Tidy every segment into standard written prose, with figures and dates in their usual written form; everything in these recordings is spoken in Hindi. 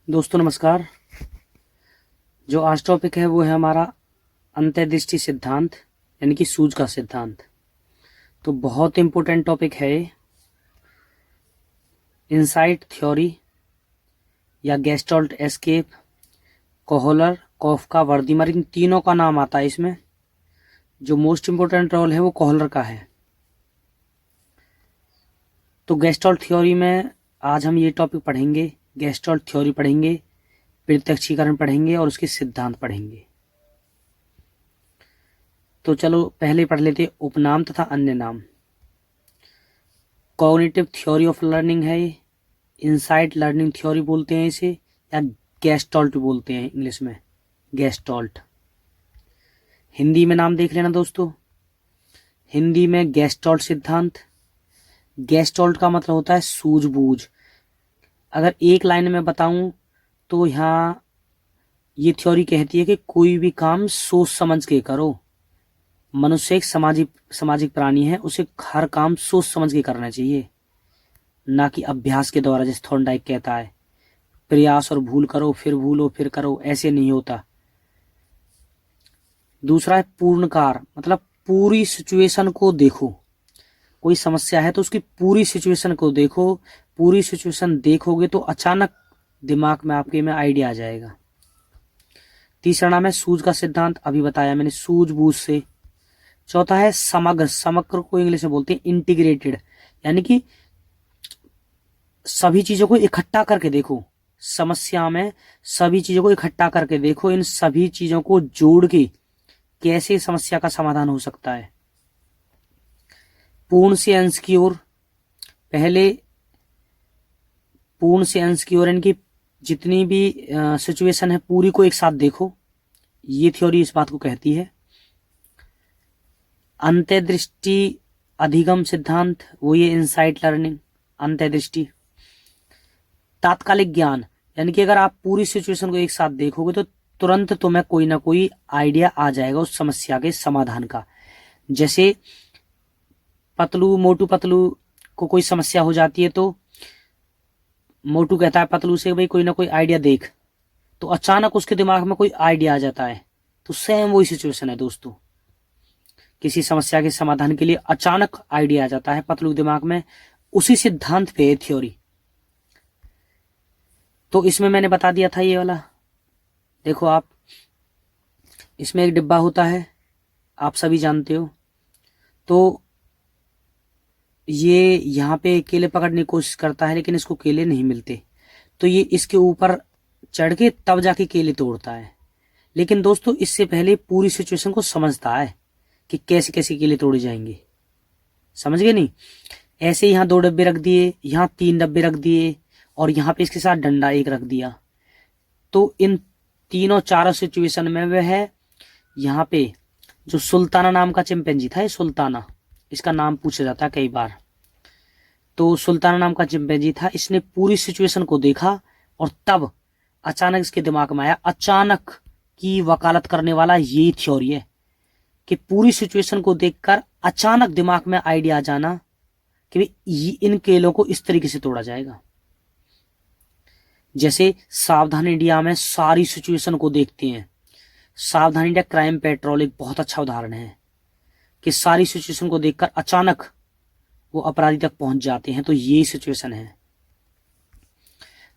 दोस्तों नमस्कार। जो आज टॉपिक है वो है हमारा अंतर्दृष्टि सिद्धांत यानी कि सूझ का सिद्धांत। तो बहुत इम्पोर्टेंट टॉपिक है ये। इनसाइट थ्योरी या गेस्टल्ट एस्केप, कोहलर, कॉफका, वर्दीमर, इन तीनों का नाम आता है इसमें। जो मोस्ट इम्पोर्टेंट रोल है वो कोहलर का है। तो गेस्टल्ट थ्योरी में आज हम ये टॉपिक पढ़ेंगे। गेस्टल्ट थ्योरी पढ़ेंगे, प्रत्यक्षीकरण पढ़ेंगे और उसके सिद्धांत पढ़ेंगे। तो चलो पहले पढ़ लेते उपनाम तथा अन्य नाम। कॉग्निटिव थ्योरी ऑफ लर्निंग है ये। इनसाइट लर्निंग थ्योरी बोलते हैं इसे, या गेस्टल्ट बोलते हैं इंग्लिश में, गेस्टल्ट। हिंदी में नाम देख लेना दोस्तों। हिंदी में गेस्टल्ट सिद्धांत। गेस्टल्ट का मतलब होता है सूझबूझ। अगर एक लाइन में बताऊं तो यहाँ ये थ्योरी कहती है कि कोई भी काम सोच समझ के करो। मनुष्य एक सामाजिक प्राणी है, उसे हर काम सोच समझ के करना चाहिए, ना कि अभ्यास के द्वारा। जैसे थॉर्नडाइक कहता है, प्रयास और भूल करो, फिर भूलो, फिर करो, ऐसे नहीं होता। दूसरा है पूर्णकार, मतलब पूरी सिचुएशन को देखो। कोई समस्या है तो उसकी पूरी सिचुएशन को देखो। पूरी सिचुएशन देखोगे तो अचानक दिमाग में आपके में आइडिया आ जाएगा। तीसरा नाम है सूझ का सिद्धांत, अभी बताया मैंने, सूझबूझ से। चौथा है समग्र। समग्र को इंग्लिश में बोलते हैं इंटीग्रेटेड, यानी कि सभी चीजों को इकट्ठा करके देखो। समस्या में सभी चीजों को इकट्ठा करके देखो, इन सभी चीजों को जोड़ के कैसे समस्या का समाधान हो सकता है। पूर्ण से अंश की ओर, पहले पूर्ण से अंश की ओर, इनकी जितनी भी सिचुएशन है पूरी को एक साथ देखो। ये थ्योरी इस बात को कहती है। अंतर्दृष्टि अधिगम सिद्धांत, वो ये इनसाइट लर्निंग, अंतर्दृष्टि। तात्कालिक ज्ञान, यानी कि अगर आप पूरी सिचुएशन को एक साथ देखोगे तो तुरंत तुम्हें कोई ना कोई आइडिया आ जाएगा उस समस्या के समाधान का। जैसे मोटू पतलू को कोई समस्या हो जाती है तो मोटू कहता है पतलू से, भाई कोई ना कोई आइडिया देख, तो अचानक उसके दिमाग में कोई आइडिया आ जाता है। तो सेम वही सिचुएशन है दोस्तों। किसी समस्या के समाधान के लिए अचानक आइडिया आ जाता है पतलू दिमाग में। उसी सिद्धांत पे थ्योरी। तो इसमें मैंने बता दिया था ये वाला। देखो आप, इसमें एक डिब्बा होता है, आप सभी जानते हो। तो ये यहाँ पे केले पकड़ने की कोशिश करता है, लेकिन इसको केले नहीं मिलते। तो ये इसके ऊपर चढ़ के तब जाके केले तोड़ता है। लेकिन दोस्तों इससे पहले पूरी सिचुएशन को समझता है कि कैसे कैसे केले तोड़े जाएंगे। समझ गए नहीं? ऐसे यहाँ 2 डब्बे रख दिए, यहाँ 3 डब्बे रख दिए, और यहाँ पे इसके साथ डंडा एक रख दिया। तो इन तीनों चारों सिचुएशन में वह है, यहाँ पे जो सुल्ताना नाम का चिंपैंजी था, ये सुल्ताना, इसका नाम पूछा जाता है कई बार। तो सुल्ताना नाम का चिंपैंजी था, इसने पूरी सिचुएशन को देखा और तब अचानक इसके दिमाग में आया। अचानक की वकालत करने वाला यही थ्योरी है कि पूरी सिचुएशन को देखकर अचानक दिमाग में आइडिया आ जाना कि इन केलों को इस तरीके से तोड़ा जाएगा। जैसे सावधान इंडिया में सारी सिचुएशन को देखते हैं। सावधान इंडिया क्राइम पेट्रोल एक बहुत अच्छा उदाहरण है कि सारी सिचुएशन को देखकर अचानक वो अपराधी तक पहुंच जाते हैं। तो यही सिचुएशन है।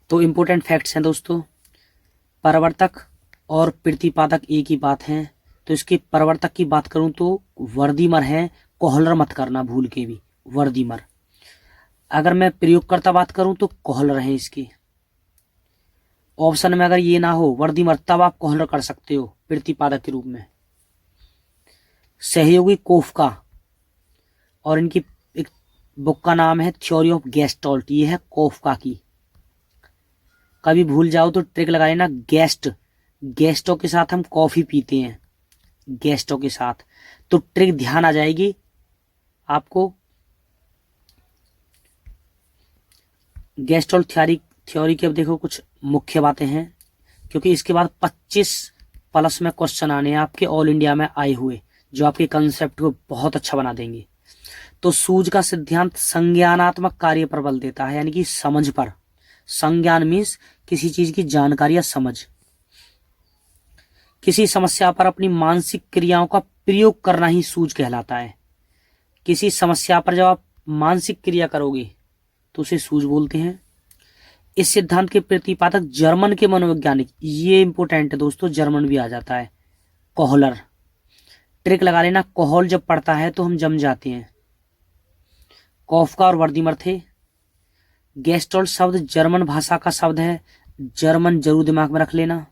तो इंपॉर्टेंट फैक्ट्स हैं दोस्तों। परवर्तक और प्रतिपादक एक ही बात है। तो इसके परवर्तक की बात करूं तो वर्दीमर है, कोहलर मत करना भूल के भी, वर्दीमर। अगर मैं प्रयोगकर्ता बात करूं तो कोहलर है इसकी। ऑप्शन में अगर ये ना हो वर्दीमर, तब आप कोहलर कर सकते हो प्रतिपादक के रूप में। सहयोगी कोफका, और इनकी एक बुक का नाम है थ्योरी ऑफ गेस्टल्ट, ये है कोफका की। कभी भूल जाओ तो ट्रिक लगा लेना, गेस्टों के साथ हम कॉफी पीते हैं, गेस्टों के साथ, तो ट्रिक ध्यान आ जाएगी आपको। गेस्टल्ट थ्योरी की अब देखो कुछ मुख्य बातें हैं, क्योंकि इसके बाद 25+ में क्वेश्चन आने हैं आपके ऑल इंडिया में आए हुए, जो आपके कंसेप्ट को बहुत अच्छा बना देंगे। तो सूझ का सिद्धांत संज्ञानात्मक कार्य पर बल देता है, यानी कि समझ पर। संज्ञान मीन्स किसी चीज की जानकारी या समझ। किसी समस्या पर अपनी मानसिक क्रियाओं का प्रयोग करना ही सूझ कहलाता है। किसी समस्या पर जब आप मानसिक क्रिया करोगे तो उसे सूझ बोलते हैं। इस सिद्धांत के प्रतिपादक जर्मन के मनोवैज्ञानिक, ये इंपोर्टेंट है दोस्तों, जर्मन भी आ जाता है, कोहलर। ट्रिक लगा लेना, कोहल जब पड़ता है तो हम जम जाते हैं। कॉफका और वर्दीमर थे। गेस्टोल्ट शब्द जर्मन भाषा का शब्द है, जर्मन जरूर दिमाग में रख लेना।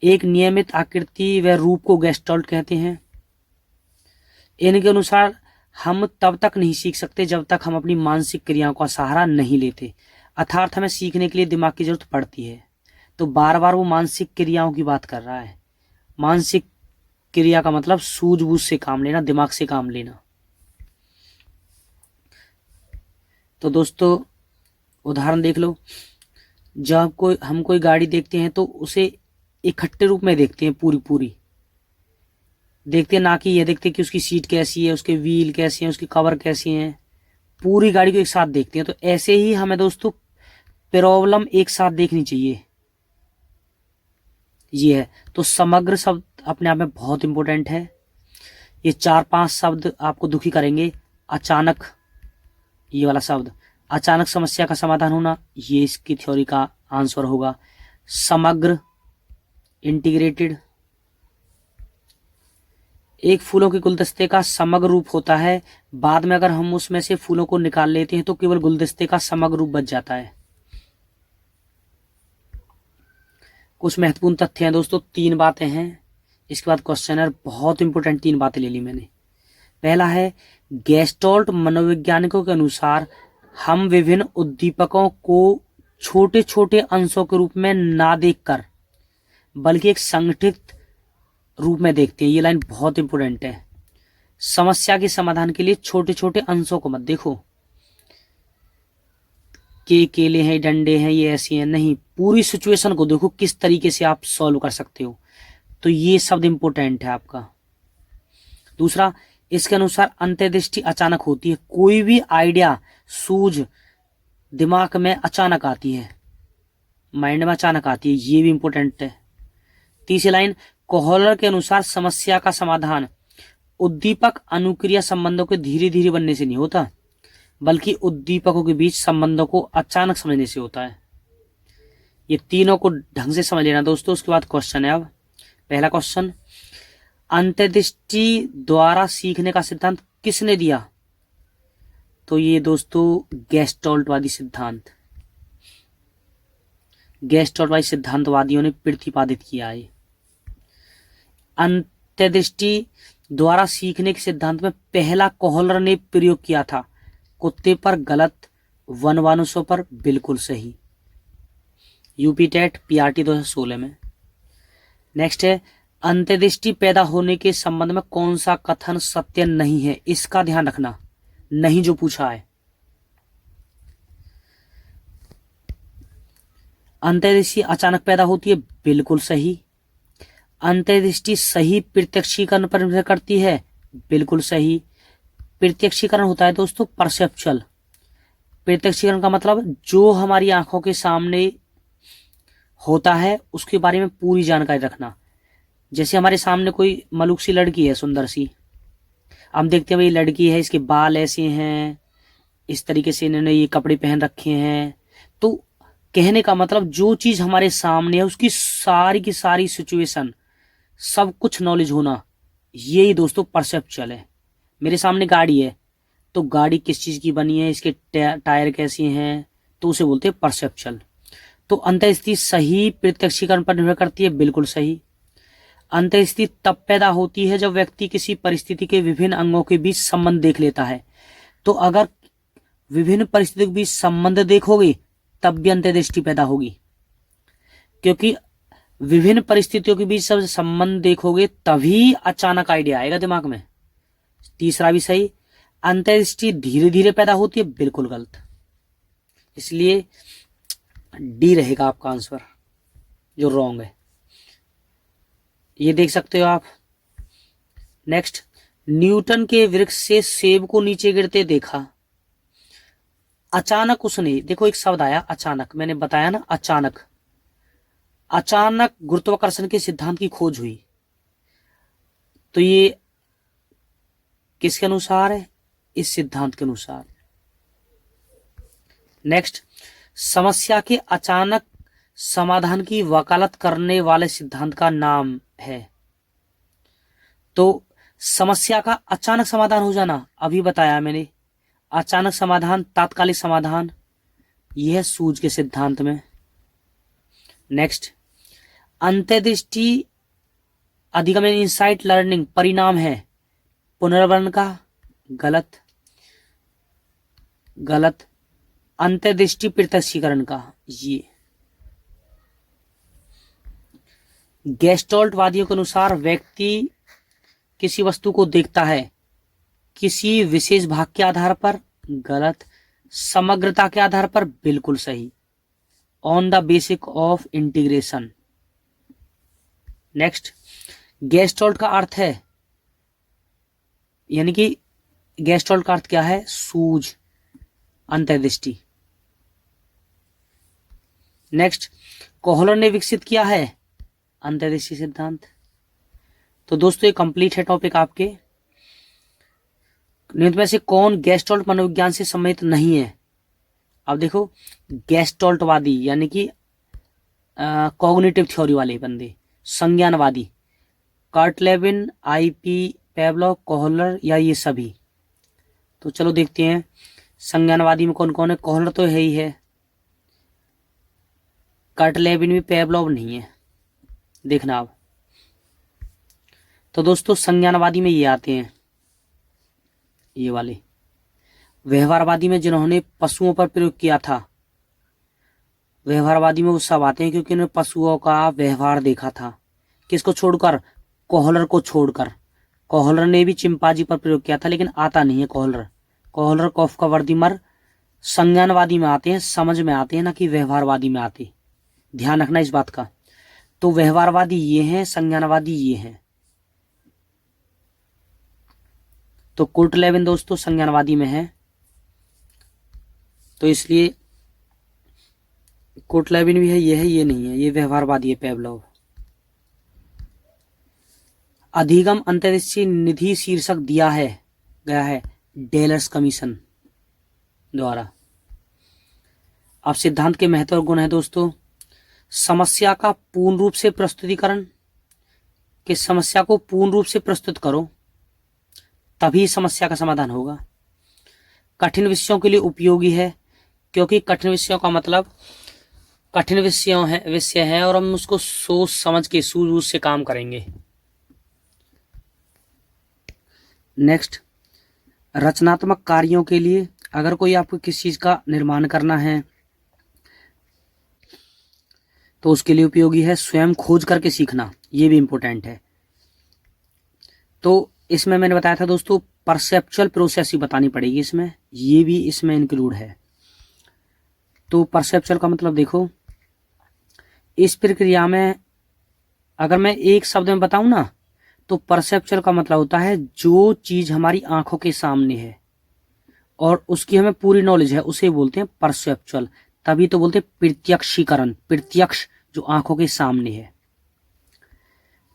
एक नियमित आकृति व रूप को गेस्टोल्ट कहते हैं। इनके अनुसार हम तब तक नहीं सीख सकते जब तक हम अपनी मानसिक क्रियाओं का सहारा नहीं लेते, अर्थात हमें सीखने के लिए दिमाग की जरूरत पड़ती है। तो बार बार वो मानसिक क्रियाओं की बात कर रहा है। मानसिक क्रिया का मतलब सूझबूझ से काम लेना, दिमाग से काम लेना। तो दोस्तों उदाहरण देख लो, जब हम कोई गाड़ी देखते हैं तो उसे इकट्ठे रूप में देखते हैं, पूरी पूरी देखते हैं, ना कि यह देखते हैं कि उसकी सीट कैसी है, उसके व्हील कैसे हैं, उसकी कवर कैसी हैं। पूरी गाड़ी को एक साथ देखते हैं। तो ऐसे ही हमें दोस्तों प्रॉब्लम एक साथ देखनी चाहिए, ये है। तो समग्र शब्द अपने आप में बहुत इंपॉर्टेंट है। ये 4-5 शब्द आपको दुखी करेंगे। अचानक, ये वाला शब्द, अचानक समस्या का समाधान होना, ये इसकी थ्योरी का आंसर होगा। समग्र, इंटीग्रेटेड। एक फूलों के गुलदस्ते का समग्र रूप होता है, बाद में अगर हम उसमें से फूलों को निकाल लेते हैं तो केवल गुलदस्ते का समग्र रूप बच जाता है। कुछ महत्वपूर्ण तथ्य हैं दोस्तों, 3 बातें हैं, इसके बाद क्वेश्चनर। बहुत इंपॉर्टेंट 3 बातें ले ली मैंने। पहला है, गेस्टोल्ट मनोवैज्ञानिकों के अनुसार हम विभिन्न उद्दीपकों को छोटे छोटे अंशों के रूप में ना देखकर बल्कि एक संगठित रूप में देखते हैं। ये लाइन बहुत इंपॉर्टेंट है। समस्या के समाधान के लिए छोटे छोटे अंशों को मत देखो कि केले हैं, डंडे हैं, ये ऐसी हैं, नहीं, पूरी सिचुएशन को देखो, किस तरीके से आप सॉल्व कर सकते हो। तो ये शब्द इंपॉर्टेंट है आपका। दूसरा, इसके अनुसार अंतर्दृष्टि अचानक होती है। कोई भी आइडिया, सूझ दिमाग में अचानक आती है, माइंड में अचानक आती है, ये भी इंपॉर्टेंट है। तीसरी लाइन, कोहलर के अनुसार समस्या का समाधान उद्दीपक अनुक्रिया संबंधों के धीरे धीरे बनने से नहीं होता, बल्कि उद्दीपकों के बीच संबंधों को अचानक समझने से होता है। ये तीनों को ढंग से समझ लेना दोस्तों। उसके बाद क्वेश्चन है। अब पहला क्वेश्चन, अंतर्दृष्टि द्वारा सीखने का सिद्धांत किसने दिया? तो ये दोस्तों गेस्टोल्टवादी सिद्धांत, गेस्टोल्टवादी सिद्धांतवादियों ने प्रतिपादित किया है। अंतर्दृष्टि द्वारा सीखने के सिद्धांत में पहला कोहलर ने प्रयोग किया था। कुत्ते पर गलत, वनवानुसों पर बिल्कुल सही। यूपी टेट पीआरटी 2016 में। नेक्स्ट है, अंतर्दृष्टि पैदा होने के संबंध में कौन सा कथन सत्य नहीं है? इसका ध्यान रखना, नहीं जो पूछा है। अंतर्दृष्टि अचानक पैदा होती है, बिल्कुल सही। अंतर्दृष्टि सही प्रत्यक्षीकरण पर निर्भर करती है, बिल्कुल सही। प्रत्यक्षीकरण होता है दोस्तों परसेप्चुअल। प्रत्यक्षीकरण का मतलब जो हमारी आंखों के सामने होता है उसके बारे में पूरी जानकारी रखना। जैसे हमारे सामने कोई मलूक सी लड़की है, सुंदर सी, हम देखते हैं भाई लड़की है, इसके बाल ऐसे हैं, इस तरीके से इन्होंने ये कपड़े पहन रखे हैं। तो कहने का मतलब जो चीज हमारे सामने है उसकी सारी की सारी सिचुएशन, सब कुछ नॉलेज होना, यही दोस्तों परसेप्चुअल है। मेरे सामने गाड़ी है तो गाड़ी किस चीज की बनी है, इसके टायर कैसे हैं, तो उसे बोलते हैं परसेप्चुअल। तो अंतर्दृष्टि सही प्रत्यक्षीकरण पर निर्भर करती है, बिल्कुल सही। अंतर्दृष्टि तब पैदा होती है जब व्यक्ति किसी परिस्थिति के विभिन्न अंगों के बीच संबंध देख लेता है। तो अगर विभिन्न परिस्थितियों के बीच संबंध देखोगे तब भी अंतर्दृष्टि पैदा होगी, क्योंकि विभिन्न परिस्थितियों के बीच सब संबंध देखोगे तभी अचानक आइडिया आएगा दिमाग में। तीसरा भी सही। अंतर्दृष्टि धीरे धीरे पैदा होती है, बिल्कुल गलत। इसलिए डी रहेगा आपका आंसर, जो रॉन्ग है। ये देख सकते हो आप। नेक्स्ट, न्यूटन के वृक्ष से सेब को नीचे गिरते देखा। अचानक उसने, देखो एक शब्द आया अचानक, मैंने बताया ना अचानक, अचानक गुरुत्वाकर्षण के सिद्धांत की खोज हुई। तो ये किसके अनुसार है? इस सिद्धांत के अनुसार। नेक्स्ट, समस्या के अचानक समाधान की वकालत करने वाले सिद्धांत का नाम है। तो समस्या का अचानक समाधान हो जाना, अभी बताया मैंने, अचानक समाधान, तात्कालिक समाधान, यह सूझ के सिद्धांत में। नेक्स्ट, अंतर्दृष्टि अधिगम इंसाइट लर्निंग परिणाम है पुनर्वर्ण का, गलत, गलत, अंतर्दृष्टि प्रत्यक्षीकरण का। ये गेस्टोल्टवादियों के अनुसार व्यक्ति किसी वस्तु को देखता है किसी विशेष भाग के आधार पर, गलत, समग्रता के आधार पर, बिल्कुल सही, on the basic of integration. Next, gestalt का अर्थ है, यानी कि गेस्टोल्ट का अर्थ क्या है? सूझ, अंतर्दृष्टि। नेक्स्ट, कोहलर ने विकसित किया है अंतर्दृष्टि सिद्धांत। तो दोस्तों ये कंप्लीट है टॉपिक आपके। निम्न में से कौन गेस्टोल्ट मनोविज्ञान से संबंधित नहीं है? अब देखो, गेस्टोल्टवादी यानी कि कॉग्निटिव थ्योरी वाले बंदे, संज्ञानवादी, कर्ट लेविन, आईपी पेवलोव, कोहलर, या ये सभी। तो चलो देखते हैं संज्ञानवादी में कौन कौन है। कोहलर तो है ही है, कर्ट लेविन भी, पेवलोव नहीं है, देखना आप। तो दोस्तों संज्ञानवादी में ये आते हैं, ये वाले। व्यवहारवादी में जिन्होंने पशुओं पर प्रयोग किया था, व्यवहारवादी में वो सब आते हैं क्योंकि उन्होंने पशुओं का व्यवहार देखा था। किसको छोड़कर? कोहलर को छोड़कर। कोहलर ने भी चिंपांजी पर प्रयोग किया था, लेकिन आता नहीं है कोहलर। कोहलर, कॉफका, वर्दीमर संज्ञानवादी में आते हैं, समझ में आते हैं, ना कि व्यवहारवादी में आते। ध्यान रखना इस बात का। तो व्यवहारवादी ये हैं, संज्ञानवादी ये हैं। तो कुर्ट लेविन दोस्तों संज्ञानवादी में है, तो इसलिए कुर्ट लेविन भी है, ये नहीं है, ये व्यवहारवादी है, पेवलोव। अधिगम अंतर्दृष्टि निधि शीर्षक दिया है गया है डेलर्स कमीशन द्वारा। अब सिद्धांत के महत्व और गुण है दोस्तों। समस्या का पूर्ण रूप से प्रस्तुतिकरण, कि समस्या को पूर्ण रूप से प्रस्तुत करो तभी समस्या का समाधान होगा। कठिन विषयों के लिए उपयोगी है, क्योंकि कठिन विषयों का मतलब कठिन विषय है और हम उसको सोच समझ के सूझबूझ से काम करेंगे। नेक्स्ट, रचनात्मक कार्यों के लिए, अगर कोई आपको किसी चीज का निर्माण करना है तो उसके लिए उपयोगी है। स्वयं खोज करके सीखना, ये भी इंपॉर्टेंट है। तो इसमें मैंने बताया था दोस्तों परसेप्चुअल प्रोसेस ही बतानी पड़ेगी इसमें, ये भी इसमें इंक्लूड है। तो परसेप्चुअल का मतलब देखो, इस प्रक्रिया में अगर मैं एक शब्द में बताऊं ना, तो परसेप्चुअल का मतलब होता है जो चीज हमारी आंखों के सामने है और उसकी हमें पूरी नॉलेज है, उसे बोलते हैं परसेप्चुअल। तभी तो बोलते हैं प्रत्यक्षीकरण, प्रत्यक्ष जो आंखों के सामने है।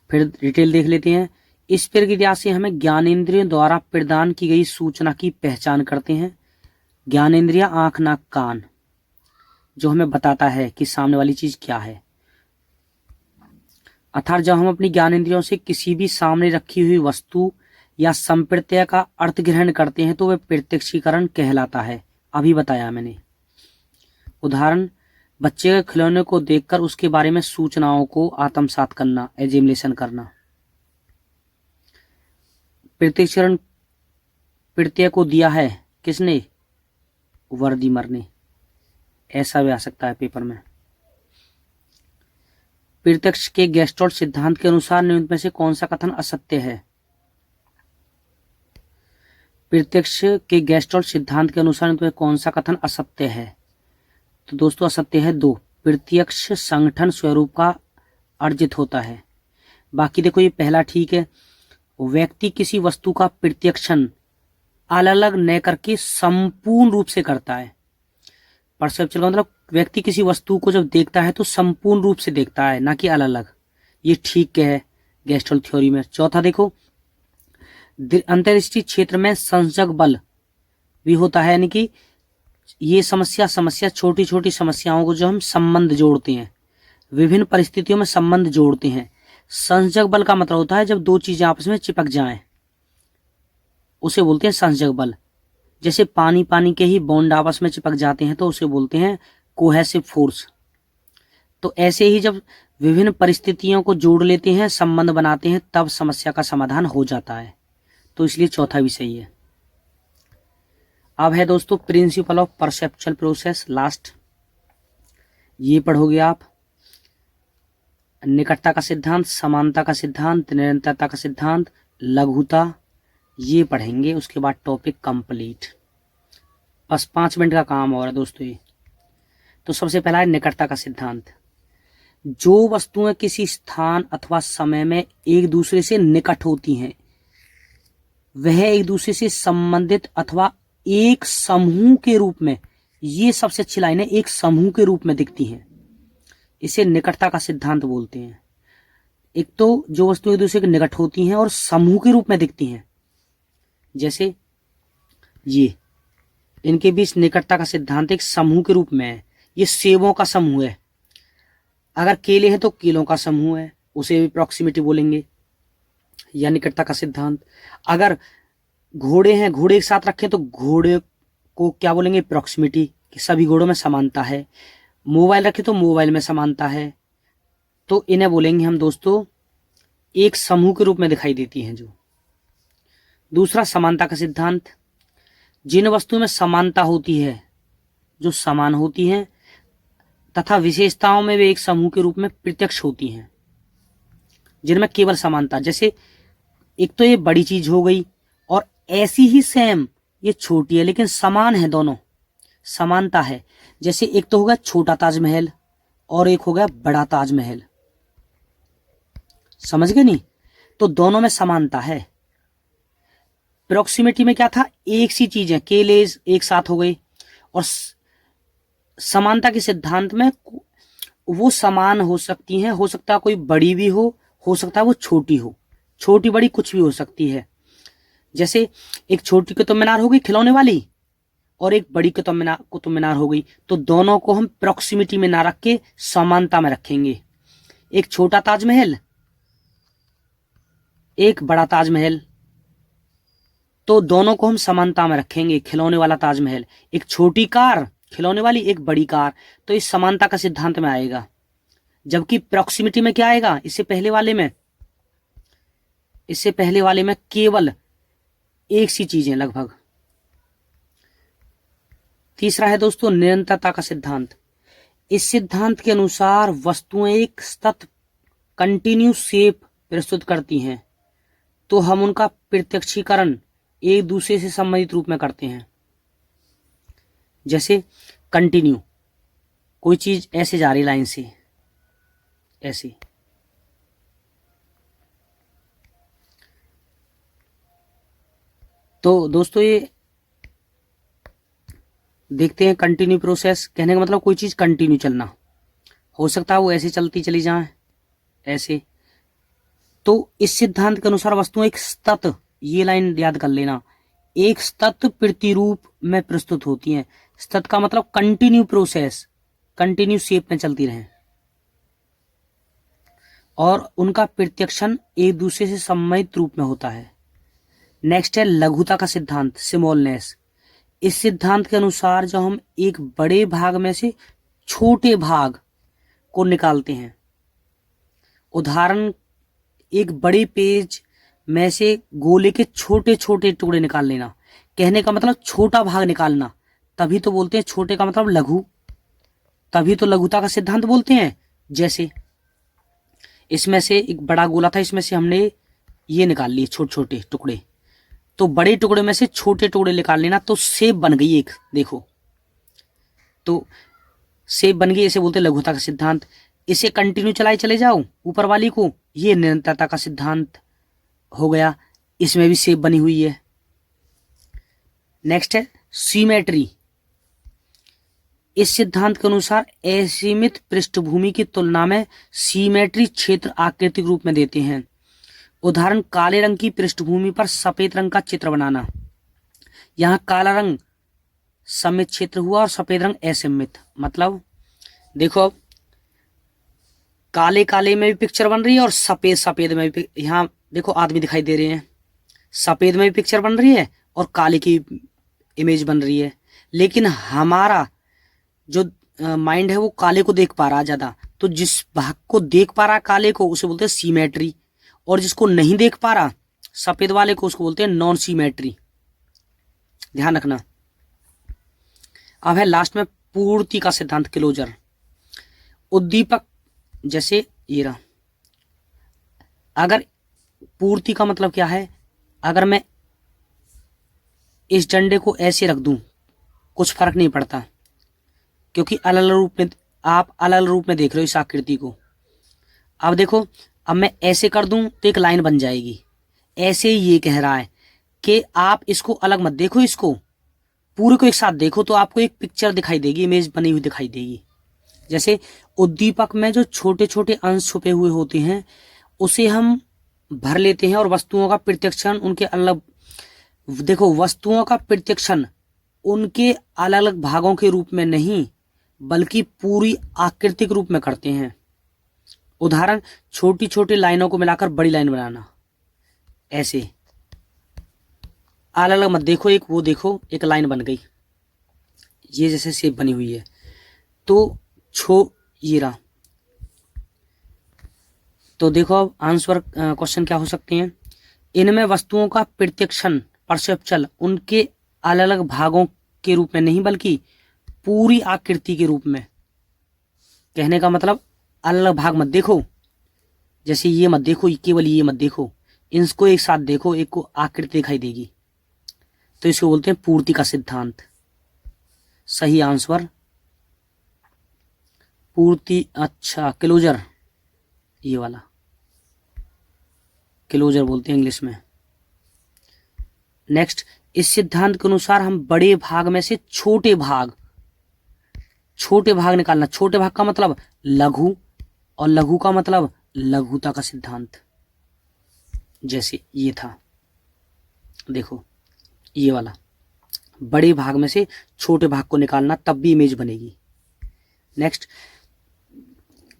फिर डिटेल देख लेते हैं। इस प्रक्रिया से हमें ज्ञानेंद्रियों द्वारा प्रदान की गई सूचना की पहचान करते हैं। ज्ञानेंद्रिय आंख, नाक, कान, जो हमें बताता है कि सामने वाली चीज क्या है। अर्थात जब हम अपनी ज्ञानेंद्रियों से किसी भी सामने रखी हुई वस्तु या संप्रत्यय का अर्थ ग्रहण करते हैं तो वह प्रत्यक्षीकरण कहलाता है। अभी बताया मैंने। उदाहरण, बच्चे के खिलौने को देखकर उसके बारे में सूचनाओं को आत्मसात करना, एजिमुलेशन करना। प्रत्यक्षीकरण प्रत्यय को दिया है किसने? वर्दीमर ने। ऐसा भी आ सकता है पेपर में। प्रत्यक्ष के गेस्टोल्ट सिद्धांत के अनुसार निम्न में से कौन सा कथन असत्य है? प्रत्यक्ष के गेस्टोल्ट सिद्धांत के अनुसार निम्न में कौन सा कथन असत्य है? तो दोस्तों असत्य है 2। प्रत्यक्ष संगठन स्वरूप का अर्जित होता है। बाकी देखो ये पहला ठीक है। व्यक्ति किसी वस्तु का प्रत्यक्षण अलग अलग न करके संपूर्ण रूप से करता है। परसेप्चुअल का मतलब व्यक्ति किसी वस्तु को जब देखता है तो संपूर्ण रूप से देखता है, ना कि अलग अलग। ये ठीक है गेस्टल्ट थ्योरी में। चौथा देखो, अंतर्दृष्टि क्षेत्र में संसर्ग बल भी होता है, यानी कि ये समस्या छोटी छोटी समस्याओं को जो हम संबंध जोड़ते हैं, विभिन्न परिस्थितियों में संबंध जोड़ते हैं। संसर्ग बल का मतलब होता है जब दो चीजें आपस में चिपक जाएं, उसे बोलते हैं संसर्ग बल। जैसे पानी पानी के ही बॉन्ड आपस में चिपक जाते हैं तो उसे बोलते हैं कोहेसिव फोर्स। तो ऐसे ही जब विभिन्न परिस्थितियों को जोड़ लेते हैं, संबंध बनाते हैं, तब समस्या का समाधान हो जाता है। तो इसलिए चौथा भी सही है। अब है दोस्तों principle of perceptual process, last. ये पढ़ोगे आप। निकटता का सिद्धांत, समानता का सिद्धांत, निरंतरता का सिद्धांत, लघुता, ये पढ़ेंगे। उसके बाद टॉपिक कंप्लीट। बस 5 मिनट का काम और है दोस्तों ये। तो सबसे पहला है निकटता का सिद्धांत। जो वस्तुएं किसी स्थान अथवा समय में एक दूसरे से निकट होती हैं, वह एक दूसरे से संबंधित अथवा एक समूह के रूप में, ये सबसे अच्छी लाइन है, एक समूह के रूप में दिखती हैं। इसे निकटता का सिद्धांत बोलते हैं। एक तो जो वस्तुएं एक दूसरे के निकट होती हैं और समूह के रूप में दिखती हैं, जैसे ये, इनके बीच निकटता का सिद्धांत एक समूह के रूप में है। ये सेबों का समूह है। अगर केले हैं तो केलों का समूह है, उसे भी प्रॉक्सिमिटी बोलेंगे या निकटता का सिद्धांत। अगर घोड़े हैं, घोड़े एक साथ रखें तो घोड़े को क्या बोलेंगे, प्रॉक्सिमिटी, कि सभी घोड़ों में समानता है। मोबाइल रखे तो मोबाइल में समानता है। तो इन्हें बोलेंगे हम दोस्तों एक समूह के रूप में दिखाई देती हैं जो। दूसरा समानता का सिद्धांत। जिन वस्तुओं में समानता होती है, जो समान होती हैं तथा विशेषताओं में वे एक समूह के रूप में प्रत्यक्ष होती हैं, जिनमें केवल समानता। जैसे एक तो ये बड़ी चीज हो गई और ऐसी ही सेम ये छोटी है, लेकिन समान है, दोनों समानता है। जैसे एक तो होगा छोटा ताजमहल और एक हो गया बड़ा ताजमहल, समझ गए नहीं? तो दोनों में समानता है। प्रॉक्सिमिटी में क्या था, एक सी चीज है, केले एक साथ हो गए। और समानता के सिद्धांत में वो समान हो सकती हैं, हो सकता है कोई बड़ी भी हो सकता है वो छोटी हो, छोटी बड़ी कुछ भी हो सकती है। जैसे एक छोटी कुतुब मीनार हो गई खिलौने वाली और एक बड़ी कुतुब मीनार हो गई, तो दोनों को हम प्रॉक्सिमिटी में ना रख के समानता में रखेंगे। एक छोटा ताजमहल, एक बड़ा ताजमहल, तो दोनों को हम समानता में रखेंगे। खिलौने वाला ताजमहल, एक छोटी कार खिलौने वाली, एक बड़ी कार, तो इस समानता का सिद्धांत में आएगा। जबकि प्रॉक्सिमिटी में क्या आएगा, इससे पहले वाले में केवल एक सी चीजें लगभग। तीसरा है दोस्तों निरंतरता का सिद्धांत। इस सिद्धांत के अनुसार वस्तुएं एक सतत कंटिन्यू शेप प्रस्तुत करती हैं, तो हम उनका प्रत्यक्षीकरण एक दूसरे से संबंधित रूप में करते हैं। जैसे कंटिन्यू, कोई चीज ऐसे जा रही लाइन से, ऐसे, तो दोस्तों ये देखते हैं कंटिन्यू प्रोसेस। कहने का मतलब कोई चीज कंटिन्यू चलना, हो सकता है वो ऐसे चलती चली जाए, ऐसे। तो इस सिद्धांत के अनुसार वस्तुएं एक सतत, ये लाइन याद कर लेना, एक सतत प्रतिरूप में प्रस्तुत होती हैं। सतत का मतलब कंटिन्यू प्रोसेस, कंटिन्यू शेप में चलती रहें, और उनका प्रत्यक्षण एक दूसरे से संबंधित रूप में होता है। नेक्स्ट है लघुता का सिद्धांत, स्मॉलनेस। इस सिद्धांत के अनुसार जब हम एक बड़े भाग में से छोटे भाग को निकालते हैं, उदाहरण एक बड़े पेज में से गोले के छोटे छोटे टुकड़े निकाल लेना, कहने का मतलब छोटा भाग निकालना, तभी तो बोलते हैं छोटे का मतलब लघु, तभी तो लघुता का सिद्धांत बोलते हैं। जैसे इसमें से एक बड़ा गोला था, इसमें से हमने ये निकाल लिए छोटे छोटे टुकड़े, तो बड़े टुकड़े में से छोटे टुकड़े निकाल लेना, तो शेप बन गई एक, देखो तो शेप बन गई, इसे बोलते हैं लघुता का सिद्धांत। इसे कंटिन्यू चलाए चले जाओ ऊपर वाली को, ये निरंतरता का सिद्धांत हो गया, इसमें भी शेप बनी हुई है। नेक्स्ट है सिमेट्री। इस सिद्धांत के अनुसार असीमित पृष्ठभूमि की तुलना में सिमेट्री क्षेत्र आकृतिक रूप में देते हैं। उदाहरण, काले रंग की पृष्ठभूमि पर सफेद रंग का चित्र बनाना। यहाँ काला रंग सममित क्षेत्र हुआ और सफेद रंग असममित। मतलब देखो, अब काले काले में भी पिक्चर बन रही है और सफेद सफेद में भी। यहाँ देखो आदमी दिखाई दे रहे हैं, सफेद में भी पिक्चर बन रही है और काले की इमेज बन रही है। लेकिन हमारा जो माइंड है वो काले को देख पा रहा है ज्यादा, तो जिस भाग को देख पा रहा है काले को उसे बोलते हैं सीमेट्री, और जिसको नहीं देख पा रहा सफेद वाले को उसको बोलते हैं नॉन सीमेट्री। ध्यान रखना। अब है लास्ट में पूर्ति का सिद्धांत, क्लोजर। उद्दीपक जैसे ये रहा, अगर पूर्ति का मतलब क्या है, अगर मैं इस डंडे को ऐसे रख दूं कुछ फर्क नहीं पड़ता, क्योंकि अलग अलग रूप में आप अलग अलग रूप में देख रहे हो इस आकृति को। अब देखो, अब मैं ऐसे कर दूं तो एक लाइन बन जाएगी। ऐसे ही ये कह रहा है कि आप इसको अलग मत देखो, इसको पूरे को एक साथ देखो तो आपको एक पिक्चर दिखाई देगी, इमेज बनी हुई दिखाई देगी। जैसे उद्दीपक में जो छोटे छोटे अंश छुपे हुए होते हैं उसे हम भर लेते हैं, और वस्तुओं का प्रत्यक्षण उनके अलग, देखो वस्तुओं का प्रत्यक्षण उनके अलग अलग भागों के रूप में नहीं बल्कि पूरी आकृतिक रूप में करते हैं। उदाहरण, छोटी छोटी लाइनों को मिलाकर बड़ी लाइन बनाना। ऐसे अलग अलग मत देखो, एक वो देखो एक लाइन बन गई, ये जैसे शेप बनी हुई है। तो ये रहा। तो देखो अब आंसर क्वेश्चन क्या हो सकते हैं। इनमें वस्तुओं का प्रत्यक्षण परसेप्चुअल उनके अलग अलग भागों के रूप में नहीं बल्कि पूरी आकृति के रूप में। कहने का मतलब अलग अलग भाग मत देखो, जैसे ये मत देखो, केवल ये मत देखो, इनको एक साथ देखो, एक को आकृति दिखाई देगी। तो इसको बोलते हैं पूर्ति का सिद्धांत। सही आंसर पूर्ति। अच्छा, क्लोजर, ये वाला क्लोजर बोलते हैं इंग्लिश में। नेक्स्ट, इस सिद्धांत के अनुसार हम बड़े भाग में से छोटे भाग निकालना। छोटे भाग का मतलब लघु, और लघु का मतलब लघुता का सिद्धांत। जैसे ये था, देखो ये वाला, बड़े भाग में से छोटे भाग को निकालना तब भी इमेज बनेगी। नेक्स्ट,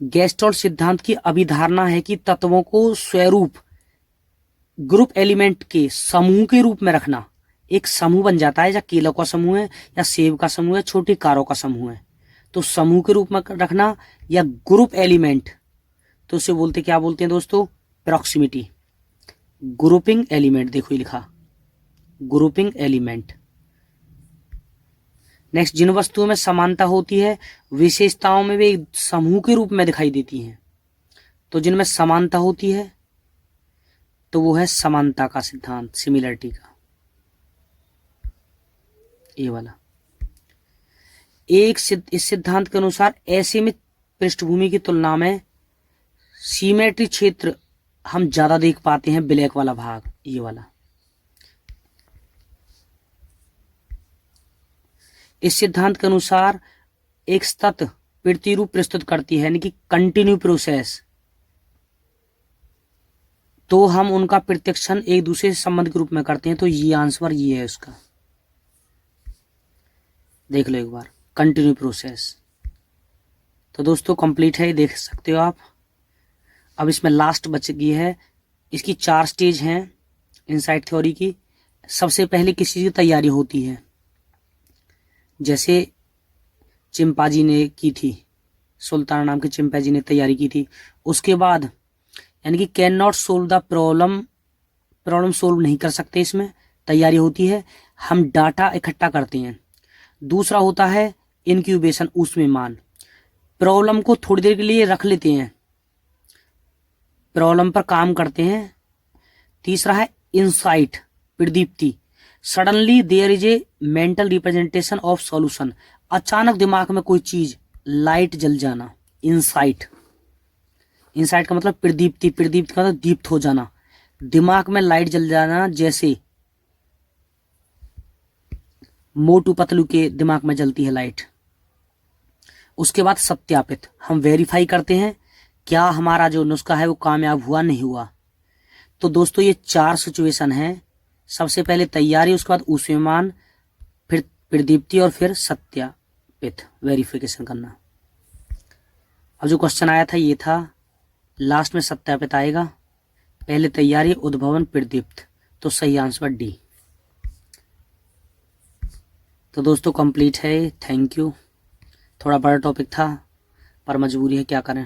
गेस्टोल्ट सिद्धांत की अभिधारणा है कि तत्वों को स्वरूप ग्रुप एलिमेंट के समूह के रूप में रखना। एक समूह बन जाता है, या केलों का समूह है या सेब का समूह है, छोटी कारों का समूह है, तो समूह के रूप में रखना या ग्रुप एलिमेंट, तो उसे बोलते क्या बोलते हैं दोस्तों, प्रॉक्सिमिटी, ग्रुपिंग एलिमेंट। देखो ये लिखा, ग्रुपिंग एलिमेंट। नेक्स्ट, जिन वस्तुओं में समानता होती है विशेषताओं में वे समूह के रूप में दिखाई देती हैं। तो जिनमें समानता होती है तो वो है समानता का सिद्धांत, सिमिलरिटी का, ये वाला। इस सिद्धांत के अनुसार असीमित पृष्ठभूमि की तुलना में सिमेट्री क्षेत्र हम ज्यादा देख पाते हैं, ब्लैक वाला भाग, ये वाला। इस सिद्धांत के अनुसार एक सतत प्रतिरूप प्रस्तुत करती है, यानी कि कंटिन्यू प्रोसेस, तो हम उनका प्रत्यक्षण एक दूसरे से संबंध के रूप में करते हैं। तो ये आंसर ये है उसका, देख लो एक बार, कंटिन्यू प्रोसेस। तो दोस्तों कंप्लीट है, देख सकते हो आप। अब इसमें लास्ट बच गई है, इसकी 4 स्टेज हैं इनसाइट थ्योरी की। सबसे पहले किसी चीज की तैयारी होती है, जैसे चिंपांजी ने की थी, सुल्तान नाम के चिंपांजी ने तैयारी की थी। उसके बाद यानी कि can not solve the problem solve नहीं कर सकते, इसमें तैयारी होती है, हम डाटा इकट्ठा करते हैं। दूसरा होता है इनक्यूबेशन, उसमें मान, प्रॉब्लम को थोड़ी देर के लिए रख लेते हैं, प्रॉब्लम पर काम करते हैं। तीसरा है इंसाइट, प्रदीप्ति, suddenly there is a mental representation of solution, अचानक दिमाग में कोई चीज, लाइट जल जाना, इंसाइट। इंसाइट का मतलब प्रदीप्ति, प्रदीप्ति का मतलब दीप्त हो जाना, दिमाग में लाइट जल जाना, जैसे मोटू पतलू के दिमाग में जलती है लाइट, उसके बाद सत्यापित, हम वेरीफाई करते हैं क्या हमारा जो नुस्खा है वो कामयाब हुआ नहीं हुआ। तो दोस्तों ये 4 सिचुएशन है। सबसे पहले तैयारी, उसके बाद ऊष्मीयमान, फिर प्रदीप्ति और फिर सत्यापित, वेरिफिकेशन करना। अब जो क्वेश्चन आया था ये था, लास्ट में सत्यापित आएगा, पहले तैयारी, उद्भवन, प्रदीप्त। तो सही आंसर डी। तो दोस्तों कंप्लीट है, थैंक यू। थोड़ा बड़ा टॉपिक था पर मजबूरी है, क्या करें।